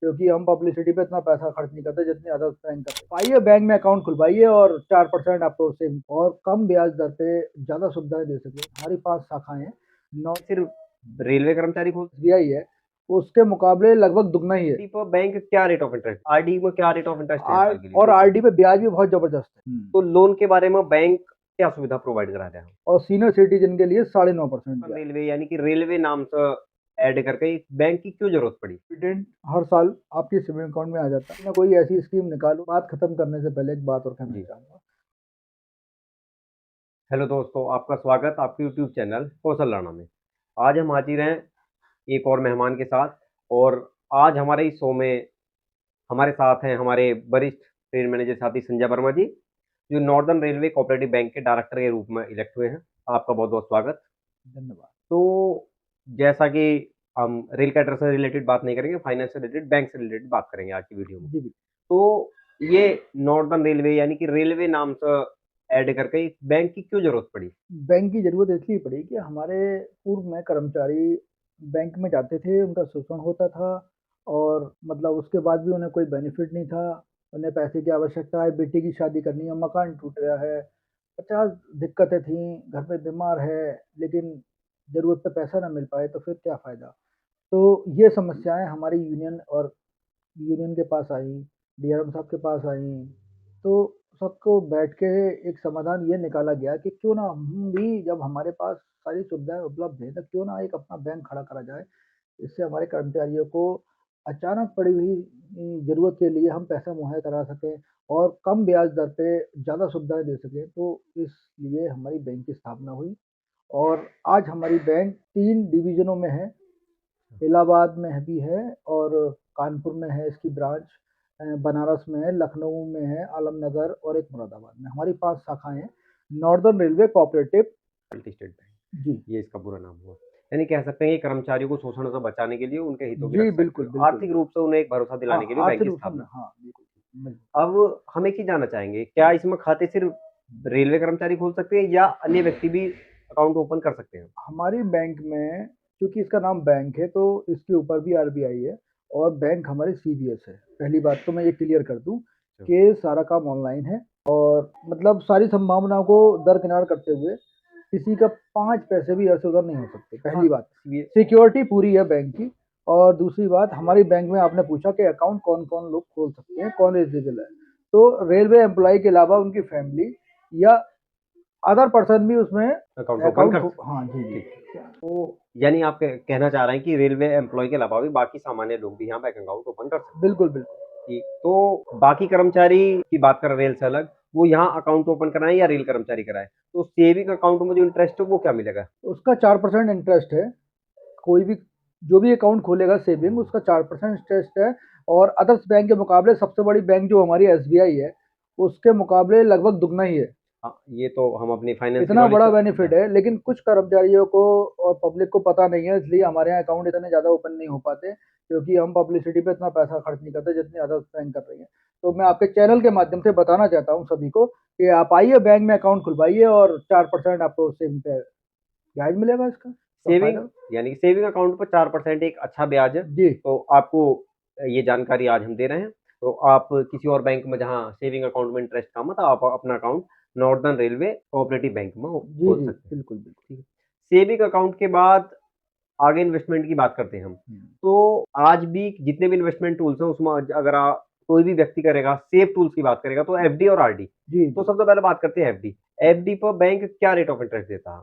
क्योंकि हम पब्लिसिटी पे इतना पैसा खर्च नहीं करते जितनी अदर बैंक करते। आइए बैंक में अकाउंट खुलवाइए और 4% आपको सेव और कम ब्याज दर पे ज्यादा सुविधाएं दे सके। हमारी 5 शाखाएं हैं। नौ सिर्फ रेलवे कर्मचारी को एसबीआई है, उसके मुकाबले लगभग दुगना ही है। आरडी पर बैंक क्या रेट ऑफ इंटरेस्ट, आरडी में क्या रेट ऑफ इंटरेस्ट है साल के लिए? और आरडी पे ब्याज भी बहुत जबरदस्त है। तो लोन के बारे में बैंक क्या सुविधा प्रोवाइड कराते हैं? और सीनियर सिटीजन के लिए 9.5% रेलवे यानी कि रेलवे नाम से ऐड करके बैंक की क्यों जरूरत पड़ी? डिविडेंड हर साल आपके सेविंग अकाउंट में आ जाता है। मैं कोई ऐसी स्कीम निकालूं। बात खत्म करने से पहले एक बात और कहना चाहूंगा। हेलो दोस्तों, आपका स्वागत आपके यूट्यूब चैनल कौशल राणा में। आज हम हाजिर हैं एक और मेहमान के साथ, और आज हमारे इस शो में हमारे साथ हैं हमारे वरिष्ठ ट्रेन मैनेजर साथी संजय वर्मा जी, जो नॉर्दर्न रेलवे कोऑपरेटिव बैंक के डायरेक्टर के रूप में इलेक्ट हुए हैं। आपका बहुत बहुत स्वागत। धन्यवाद। तो जैसा कि हम रेल कैडर से रिलेटेड बात नहीं करेंगे, फाइनेंस से रिलेटेड, बैंक से रिलेटेड बात करेंगे आज की वीडियो में। जी तो ये नॉर्दर्न रेलवे यानी कि रेलवे नाम से ऐड करके बैंक की क्यों जरूरत पड़ी? बैंक की जरूरत इसलिए पड़ी कि हमारे पूर्व में कर्मचारी बैंक में जाते थे, उनका शोषण होता था और मतलब उसके बाद भी उन्हें कोई बेनिफिट नहीं था। उन्हें पैसे की आवश्यकता है, बेटी की शादी करनी है, मकान टूट गया है, 50 दिक्कतें थीं, घर पे बीमार है, लेकिन ज़रूरत पे पैसा ना मिल पाए तो फिर क्या फ़ायदा। तो ये समस्याएं हमारी यूनियन के पास आई, डीआरएम साहब के पास आई। तो सबको बैठ के एक समाधान ये निकाला गया कि क्यों ना हम भी, जब हमारे पास सारी सुविधाएं उपलब्ध है, तो क्यों ना एक अपना बैंक खड़ा करा जाए। इससे हमारे कर्मचारियों को अचानक पड़ी हुई ज़रूरत के लिए हम पैसा मुहैया करा सकें और कम ब्याज दर पे ज़्यादा सुविधाएं दे सकें। तो इसलिए हमारी बैंक की स्थापना हुई और आज हमारी बैंक 3 डिवीज़नों में है। इलाहाबाद में भी है और कानपुर में है इसकी ब्रांच, बनारस में है, लखनऊ में है, आलमनगर और एक मुरादाबाद में। हमारी 5 शाखाएं हैं। Northern Railway Cooperative Multi State Bank, जी, ये इसका पूरा नाम हुआ। यानी कह सकते हैं कि कर्मचारियों को शोषण से बचाने के लिए, उनके हितों की जी रक्षा के बिल्कुल, लिए, बिल्कुल। आर्थिक रूप से उन्हें एक भरोसा दिलाने के लिए बैंक आर्थिक की रूप से स्थापना। हाँ, बिल्कुल। अब हम एक चीज जानना चाहेंगे, क्या इसमें खाते सिर्फ रेलवे कर्मचारी खोल सकते हैं या अन्य व्यक्ति भी अकाउंट ओपन कर सकते हैं? हमारी बैंक में चूंकि इसका नाम बैंक है तो इसके ऊपर भी आरबीआई है और बैंक हमारी सीबीएस है। पहली बात तो मैं ये क्लियर कर दूं कि सारा काम ऑनलाइन है और मतलब सारी संभावनाओं को दरकिनार करते हुए किसी का 5 पैसे भी ऐसे उधर नहीं हो सकते। पहली बात, सिक्योरिटी पूरी है बैंक की। और दूसरी बात, हमारी बैंक में आपने पूछा कि अकाउंट कौन कौन लोग खोल सकते हैं, कौन एलिजिबल है। तो रेलवे एम्प्लॉय के अलावा उनकी फैमिली या अदर पर्सन भी उसमें अकाउंट ओपन कर सकते हाँ जी जी। हैं। तो यानी आप कहना चाह रहे हैं कि रेलवे एम्प्लॉय के अलावा भी बाकी सामान्य लोग भी यहाँ बैंक अकाउंट ओपन कर सकते हैं? बिल्कुल बिल्कुल। ठीक, तो बाकी कर्मचारी की बात कर रेल से अलग, वो यहाँ अकाउंट ओपन कराएं या रेल कर्मचारी कराएं, तो सेविंग अकाउंट में जो इंटरेस्ट है वो क्या मिलेगा? उसका 4% इंटरेस्ट है। कोई भी जो भी अकाउंट खोलेगा सेविंग, उसका 4% इंटरेस्ट है। और अदर्स बैंक के मुकाबले सबसे बड़ी बैंक जो हमारी एसबीआई है, उसके मुकाबले लगभग दुगना ही है। हाँ, ये तो हम अपनी फाइनेंस इतना बड़ा बेनिफिट है, लेकिन कुछ कर्मचारियों को और पब्लिक को पता नहीं है, इसलिए हमारे यहाँ अकाउंट इतने ज़्यादा ओपन नहीं हो पाते, क्योंकि हम पब्लिसिटी पे इतना पैसा खर्च नहीं करते जितनी अदर बैंक कर रही है। तो मैं आपके चैनल के माध्यम से बताना चाहता हूँ सभी को कि आप आइए बैंक में अकाउंट खुलवाइए और 4% आपको सेविंग पे ब्याज मिलेगा इसका। तो सेविंग फायदा यानी कि सेविंग अकाउंट पर 4% एक अच्छा ब्याज है। जी। तो आपको ये जानकारी आज हम दे रहे हैं। तो आप किसी और बैंक में जहाँ सेविंग अकाउंट में इंटरेस्ट कम है, तो आप अपना account northern Railway cooperative bank में जी खोल जी सकते हैं। बिल्कुल बिल्कुल। ठीक है। सेविंग अकाउंट के बाद आगे इन्वेस्टमेंट की बात करते हैं हम। तो आज भी जितने भी इन्वेस्टमेंट टूल्स हैं उसमें अगर कोई भी व्यक्ति करेगा, सेफ टूल्स की बात करेगा, तो एफडी और आरडी। जी तो जी। सबसे पहले बात करते हैं एफडी। एफडी पर बैंक क्या रेट ऑफ इंटरेस्ट देता है?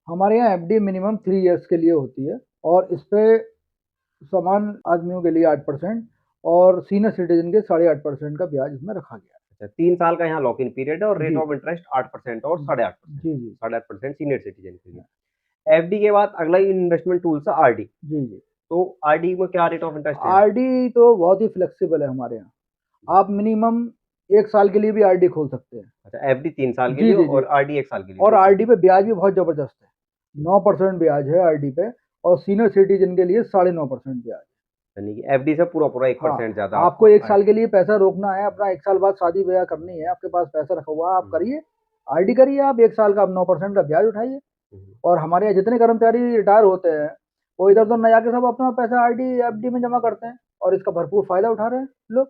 हमारे यहाँ एफडी मिनिमम 3 इयर्स के लिए होती है और इस पे समान आदमियों के लिए 8% और सीनियर सिटीजन के 8.5% का ब्याज इसमें रखा गया है। अच्छा, 3 साल का यहाँ लॉक इन पीरियड है और रेट जी ऑफ इंटरेस्ट 8% और 8.5%। जी जी 8.5% सीनियर सिटीजन के लिए। एफडी के बाद अगला इन्वेस्टमेंट टूल्स है आरडी। जी जी। तो आरडी में क्या रेट ऑफ इंटरेस्ट है? आरडी तो बहुत ही फ्लेक्सिबल है हमारे यहाँ। आप मिनिमम 1 साल के लिए भी आरडी खोल सकते हैं। अच्छा, एफडी 3 साल के जी लिए जी जी। और आरडी 1 साल के लिए। और आरडी पे ब्याज भी बहुत जबरदस्त है। 9% ब्याज है आरडी पे और सीनियर सिटीजन के लिए 9.5% ब्याज। यानी कि एफडी से पूरा पूरा 1% हाँ, ज्यादा आपको 1 साल के लिए पैसा रोकना है, अपना 1 साल बाद शादी ब्याह करनी है, आपके पास पैसा रखा हुआ है, आप करिए, आरडी करिए, आप 1 साल का आप 9% का ब्याज उठाइए। और हमारे यहाँ जितने कर्मचारी रिटायर होते हैं, वो इधर उधर न जाके सब अपना पैसा आरडी एफडी में जमा करते हैं। और इसका भरपूर फायदा उठा रहे हैं लोग।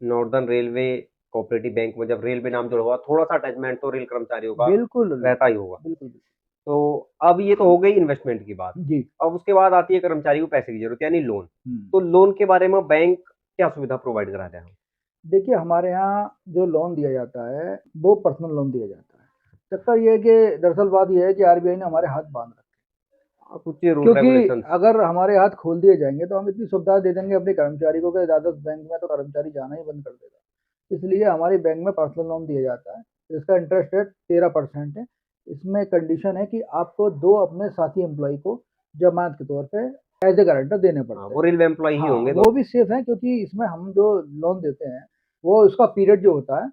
नॉर्दर्न रेलवे कोऑपरेटिव बैंक में जब रेलवे नाम जुड़ा हुआ, थोड़ा सा अटैचमेंट तो रेल कर्मचारियों का बिल्कुल रहता ही होगा। बिल्कुल। तो अब ये तो हो गई इन्वेस्टमेंट की बात। जी। अब उसके बाद आती है कर्मचारी को पैसे की जरूरत, यानी लोन। हम्म। तो लोन के बारे में बैंक क्या सुविधा प्रोवाइड करा रहे हैं? देखिए, हमारे यहाँ जो लोन दिया जाता है वो पर्सनल लोन दिया जाता है। चक्कर ये है कि दरअसल बात ये है कि आरबीआई ने हमारे हाथ बांध रखे हैं, कुछ रूल क्योंकि रेगुलेशन। अगर हमारे हाथ खोल दिए जाएंगे तो हम इतनी सुविधा दे देंगे अपने कर्मचारी को कि ज़्यादा बैंक में तो कर्मचारी जाना ही बंद कर देगा। इसलिए हमारे बैंक में पर्सनल लोन दिया जाता है, जिसका इंटरेस्ट रेट 13% है। इसमें कंडीशन है कि आपको 2 अपने साथी एम्प्लॉय को जमानत के तौर पे एज ए गारंटर देने पड़ते वो हैं। रेलवे एम्प्लॉय ही हाँ, होंगे वो भी सेफ है, क्योंकि इसमें हम जो लोन देते हैं वो उसका पीरियड जो होता है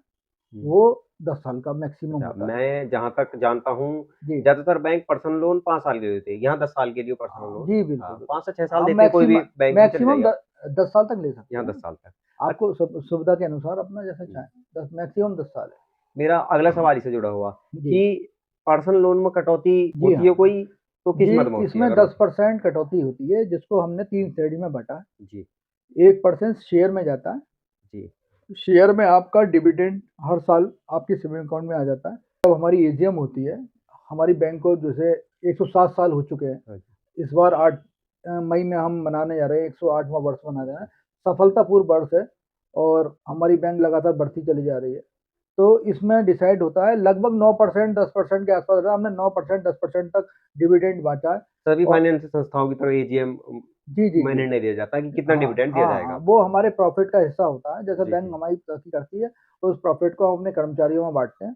वो 10 साल का मैक्सिमम अच्छा, होता है। मैं जहाँ तक जानता हूँ, जी। ज्यादातर बैंक पर्सनल लोन 5 साल के देते हैं, यहाँ 10 साल के लिए पर्सनल लोन। जी, बिल्कुल, बिल्कुल। 5 से 6 साल हम देते हैं, कोई भी बैंक में चले मैक्सिमम जाइए आप, 10 साल तक ले सकते यहाँ हैं। 10 साल तक। आपको सुविधा के अनुसार अपना जैसा चाहें, 10 मैक्सिमम 10 साल है। मेरा अगला सवाल इससे जुड़ा हुआ जी। कि पर्सनल लोन में कटौती जी होती है हाँ। कोई, तो किस जी, मद में होती है इसमें अगर 10% कटौती होती है, जिसको हमने 3 श्रेणी में बाँटा है। जी 1% शेयर में जाता है। जी शेयर में आपका डिविडेंड हर साल आपके सेविंग अकाउंट में आ जाता है। जब हमारी एजीएम होती है, हमारी बैंक को जैसे 107 साल हो चुके हैं। हाँ इस बार 8 मई में हम मनाने जा रहे हैं, 108वां वर्ष मना रहे हैं। सफलतापूर्ण वर्ष है और हमारी बैंक लगातार बढ़ती चली जा रही है। तो इसमें डिसाइड होता है लगभग 9% 10% के आसपास रहता है। हमने 9% 10% तक डिविडेंड बाँटा है। सभी और फाइनेंशियल संस्थाओं की तरह एजीएम जी, जी, में जी। निर्णय दिया जाता है कि कितना हाँ, डिविडेंड दिया हाँ, हाँ, जाएगा। वो हमारे प्रॉफिट का हिस्सा होता है। जैसे जी बैंक जी हमारी तरक्की करती है, तो उस प्रॉफिट को हम अपने कर्मचारियों में बाँटते हैं।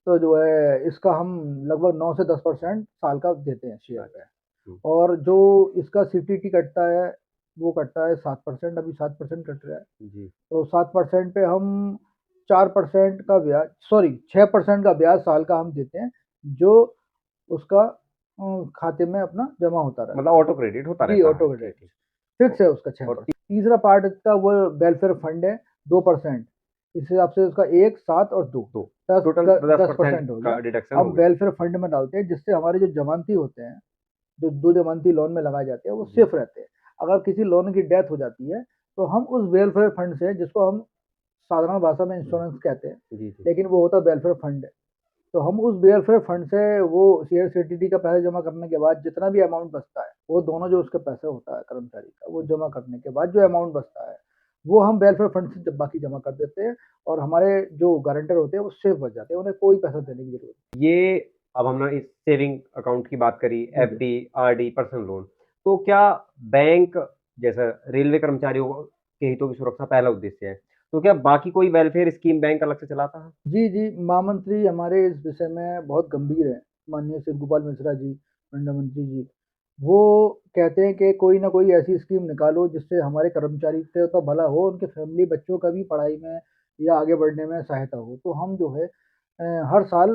तो जो है इसका हम लगभग 9 से 10% साल का देते हैं शेयर पे। हम्म, और जो इसका सीटीटी कटता है, वो कटता है 7%, अभी 7% कट रहा है। जी तो 7% पे हम 4% का ब्याज, सॉरी 6% का ब्याज साल का हम देते हैं, जो उसका खाते में अपना जमा होता रहता मतलब है। ऑटो क्रेडिट होता जी, रहता है। ऑटो ठीक क्रेडिट ठीक। फिक्स है उसका और 6%। तीसरा पार्ट इसका वो वेलफेयर फंड है 2%। इस हिसाब से उसका 1, 7 और 2, दो 10 टोटल 10% 10% हो का गया। डिडक्शन हो हम गया। वेलफेयर फंड में डालते हैं, जिससे हमारे जो जमानती होते हैं, जो 2 जमानती लोन में लगाए जाते हैं, वो जी सेफ रहते हैं। अगर किसी लोन की डेथ हो जाती है, तो हम उस वेलफेयर फंड से, जिसको हम साधारण भाषा में इंश्योरेंस कहते हैं, जी जी लेकिन वो होता है वेलफेयर फंड है। तो हम उस वेलफेयर फंड से वो शेयर सीटीडी का पैसा जमा करने के बाद जितना भी अमाउंट बचता है, वो दोनों जो उसका पैसा होता है कर्मचारी का, वो जमा करने के बाद जो अमाउंट बचता है, वो हम वेलफेयर फंड से जब बाकी जमा कर देते हैं। और हमारे जो गारंटर होते हैं वो सेफ बच जाते हैं, उन्हें कोई पैसा देने की जरूरत ये अब हमने इस सेविंग अकाउंट की बात करी, नहीं। जी, एफडी, आरडी, पर्सनल लोन। तो क्या बैंक जैसा रेलवे कर्मचारियों के हितों की सुरक्षा पहला उद्देश्य है, तो क्या बाकी कोई वेलफेयर स्कीम बैंक अलग से चलाता है? जी, जी, महामंत्री हमारे इस विषय में बहुत गंभीर हैं, माननीय शिव गोपाल मिश्रा जी, मंडल मंत्री जी। वो कहते हैं कि कोई ना कोई ऐसी स्कीम निकालो जिससे हमारे कर्मचारी का तो भला हो, उनके फैमिली बच्चों का भी पढ़ाई में या आगे बढ़ने में सहायता हो। तो हम जो है हर साल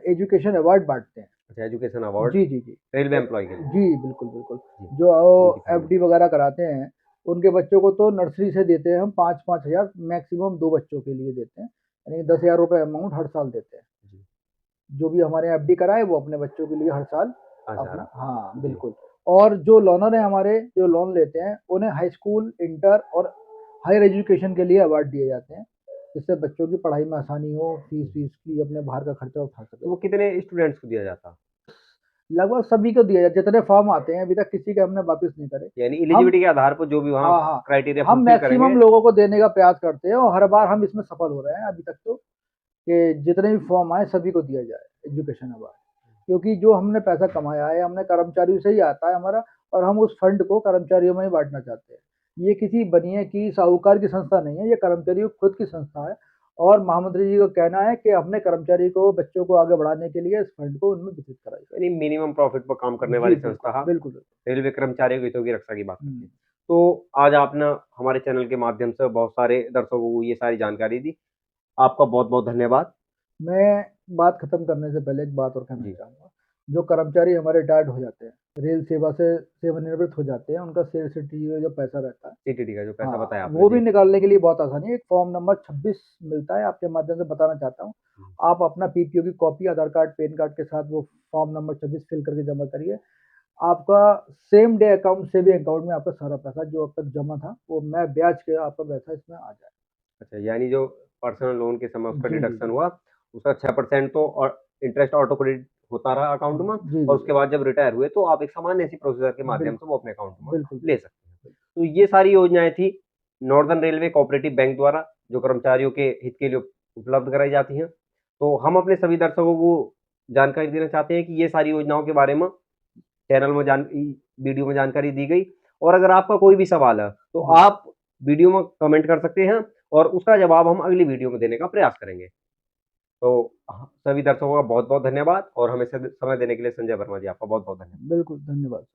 एजुकेशन अवार्ड बाँटते हैं। अच्छा, एजुकेशन अवार्ड जी, जी, जी। रेलवे एम्प्लॉय के लिए। जी, बिल्कुल, बिल्कुल। जी, जो उनकी फैमिली। एफडी वगैरह कराते हैं, उनके बच्चों को तो नर्सरी से देते हैं हम 5-5 हज़ार, मैक्सिमम 2 बच्चों के लिए देते हैं। यानी 10,000 रुपए अमाउंट हर साल देते हैं। जी जो भी हमारे यहाँ एफडी कराए वो अपने बच्चों के लिए हर साल अच्छा अपना, हाँ, जी बिल्कुल। और जो लोनर हैं हमारे, जो लोन लेते हैं, उन्हें हाई स्कूल, इंटर और हायर एजुकेशन के लिए अवार्ड दिए जाते हैं, जिससे बच्चों की पढ़ाई में आसानी हो, फीस-वीस की अपने बाहर का खर्चा उठा तो सकें। वो कितने स्टूडेंट्स को दिया जाता? लगभग सभी को दिया जाता है, जितने फॉर्म आते हैं, अभी तक किसी के हमने वापस नहीं करे। यानी हम एलिजिबिलिटी के आधार पर जो भी वहाँ हाँ, हाँ। क्राइटेरिया हम फुलफिल करेंगे। मैक्सिमम लोगों को देने का प्रयास करते हैं और हर बार हम इसमें सफल हो रहे हैं अभी तक तो, कि जितने भी फॉर्म आए सभी को दिया जाए एजुकेशन अवार्ड। क्योंकि जो हमने पैसा कमाया है, हमने कर्मचारियों से ही आता है हमारा, और हम उस फंड को कर्मचारियों में ही बाँटना चाहते हैं। ये किसी बनिए की, साहूकार की संस्था नहीं है, ये कर्मचारियों की खुद की संस्था है। और महामंत्री जी का कहना है कि अपने कर्मचारी को, बच्चों को आगे बढ़ाने के लिए इस फंड को उनमें वितरित कराई जाए। यानी मिनिमम प्रॉफिट पर काम करने जी, वाली बिल्कुल, संस्था बिल्कुल, बिल्कुल। रेलवे कर्मचारियों के हितों की रक्षा की बात करती हुँ। है। तो आज आपने हमारे चैनल के माध्यम से बहुत सारे दर्शकों को ये सारी जानकारी दी। आपका बहुत बहुत धन्यवाद। मैं बात खत्म करने से पहले एक बात और कहना जी चाहूँगा। जो कर्मचारी हमारे रिटायर्ड हो जाते हैं, रेल सेवा से सेवानिवृत्त हो जाते हैं, उनका शेयर सिटी का जो पैसा रहता है, सीटीडी का जो पैसा हाँ, बताया आपने वो भी जी। निकालने के लिए बहुत आसानी है। एक फॉर्म नंबर 26 मिलता है, आपके माध्यम से बताना चाहता हूँ। आप अपना पीपीओ की कॉपी, आधार कार्ड, पैन कार्ड के साथ वो फॉर्म नंबर 26 फिल करके जमा करिए। आपका same day account saving account में आपका सारा पैसा जो अब तक जमा था वो मैं ब्याज के आपका पैसा इसमें आ जाए। अच्छा, यानी जो पर्सनल लोन के समय उसका जी जी डिडक्शन जी हुआ, उसका 6% तो और इंटरेस्ट ऑटो क्रेडिट होता रहा अकाउंट में, जी और जी उसके बाद जब रिटायर हुए तो आप एक सामान्य सी प्रोसीजर के माध्यम से बिल्कुल वो अपने अकाउंट में बिल्कुल ले बिल्कुल सकते हैं। तो ये सारी योजनाएं थी नॉर्दर्न रेलवे कोऑपरेटिव बैंक द्वारा जो कर्मचारियों के हित के लिए उपलब्ध कराई जाती हैं। तो हम अपने सभी दर्शकों को जानकारी देना चाहते हैं कि ये सारी योजनाओं के बारे में चैनल में वीडियो में जानकारी दी गई, और अगर आपका कोई भी सवाल है तो जी आप वीडियो में कमेंट कर सकते हैं और उसका जवाब हम अगली वीडियो में देने का प्रयास करेंगे। तो सभी दर्शकों का बहुत बहुत धन्यवाद, और हमें समय देने के लिए संजय वर्मा जी आपका बहुत बहुत धन्यवाद। बिल्कुल धन्यवाद।